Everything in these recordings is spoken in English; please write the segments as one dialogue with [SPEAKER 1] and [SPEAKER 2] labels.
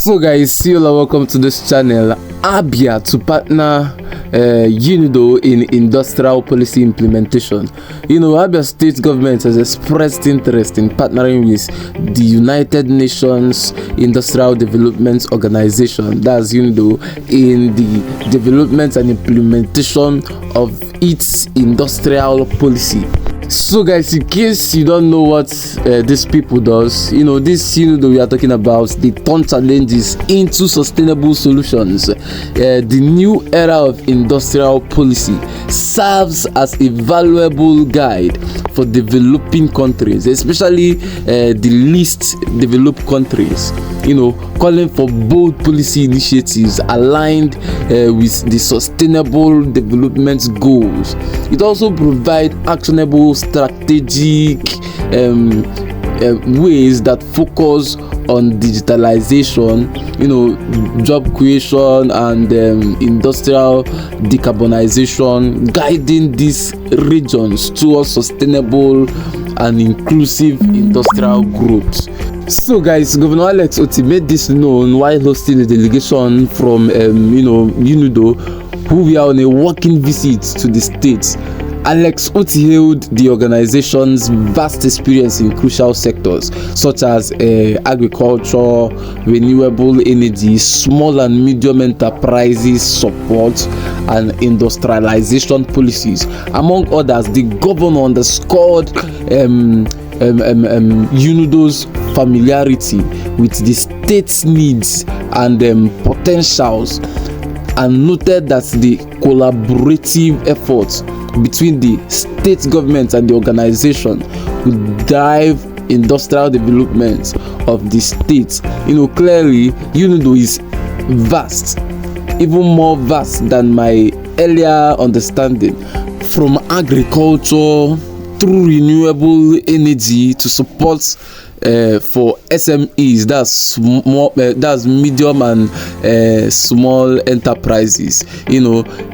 [SPEAKER 1] So guys, welcome to this channel. Abia to partner UNIDO in industrial policy implementation. Abia State government has expressed interest in partnering with the United Nations Industrial Development Organization, that's UNIDO, in the development and implementation of its industrial policy. So guys, in case you don't know what these people does, this UNIDO we are talking about, they turn challenges into sustainable solutions. The new era of industrial policy serves as a valuable guide for developing countries, especially the least developed countries, calling for bold policy initiatives aligned with the sustainable development goals. It also provides actionable strategic ways that focus on digitalization, job creation and industrial decarbonization, guiding these regions towards sustainable and inclusive industrial growth. So guys, Governor Alex Otti made this known while hosting a delegation from UNIDO, who were on a working visit to the state. Alex Otti hailed the organization's vast experience in crucial sectors such as agriculture, renewable energy, small and medium enterprises support, and industrialization policies. Among others, the governor underscored UNIDO's familiarity with the state's needs and potentials, and noted that the collaborative efforts between the state government and the organization would drive industrial development of the state. Clearly UNIDO is vast, even more vast than my earlier understanding, from agriculture through renewable energy to support for SMEs, that's medium and small enterprises,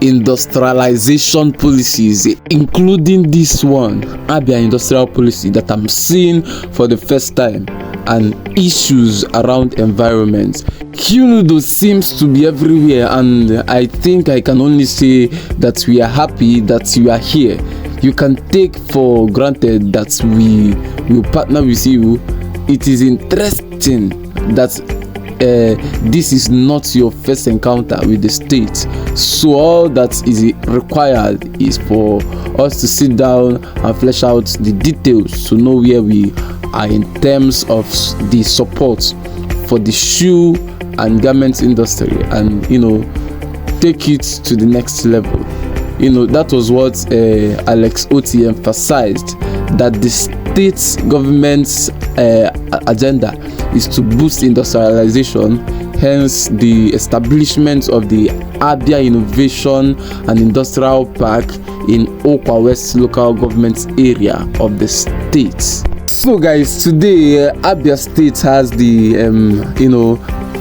[SPEAKER 1] industrialization policies, including this one, Abia industrial policy, that I'm seeing for the first time, and issues around environment. UNIDO seems to be everywhere, and I think I can only say that we are happy that you are here. You can take for granted that we will partner with you. It is interesting that this is not your first encounter with the state. So all that is required is for us to sit down and flesh out the details to know where we are in terms of the support for the shoe and garment industry, and take it to the next level. That was what Alex Otti emphasized, that the state government's agenda is to boost industrialization, hence the establishment of the Abia Innovation and Industrial Park in Okwa West local government area of the state. So guys, today Abia State has the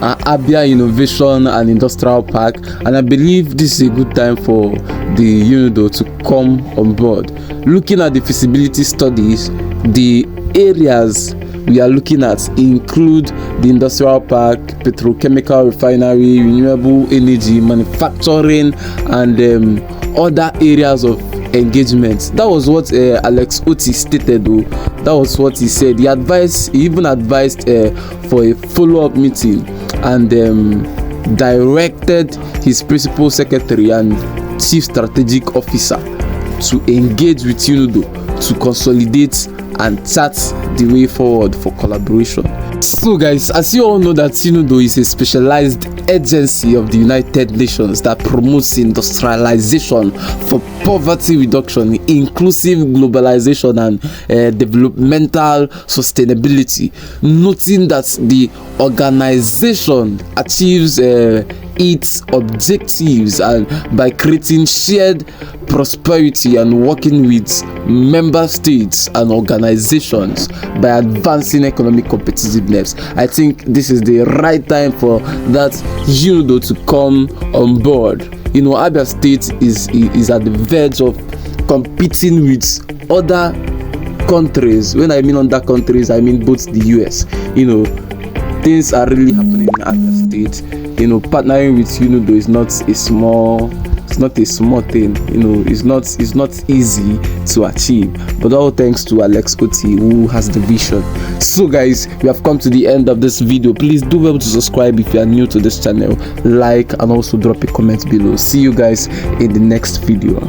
[SPEAKER 1] Abia Innovation and Industrial Park, and I believe this is a good time for the UNIDO to come on board. Looking at the feasibility studies, the areas we are looking at include the industrial park, petrochemical refinery, renewable energy, manufacturing, and other areas of engagement. That was what Alex Otti stated, though. That was what he said. He even advised for a follow-up meeting, and directed his principal secretary and chief strategic officer to engage with UNIDO to consolidate and chart the way forward for collaboration. So guys, as you all know, that UNIDO is a specialized agency of the United Nations that promotes industrialization for poverty reduction, inclusive globalization, and developmental sustainability, noting that the organization achieves its objectives and by creating shared prosperity and working with member states and organizations by advancing economic competitiveness. I think this is the right time for that UNIDO to come on board. Abia State is at the verge of competing with other countries. When I mean other countries, I mean both the US. things are really happening in Abia State. You know, partnering with UNIDO is not a small thing. You know, it's not easy to achieve, but all thanks to Alex Otti, who has the vision. So guys, we have come to the end of this video. Please do well to subscribe if you are new to this channel, like, and also drop a comment below. See you guys in the next video.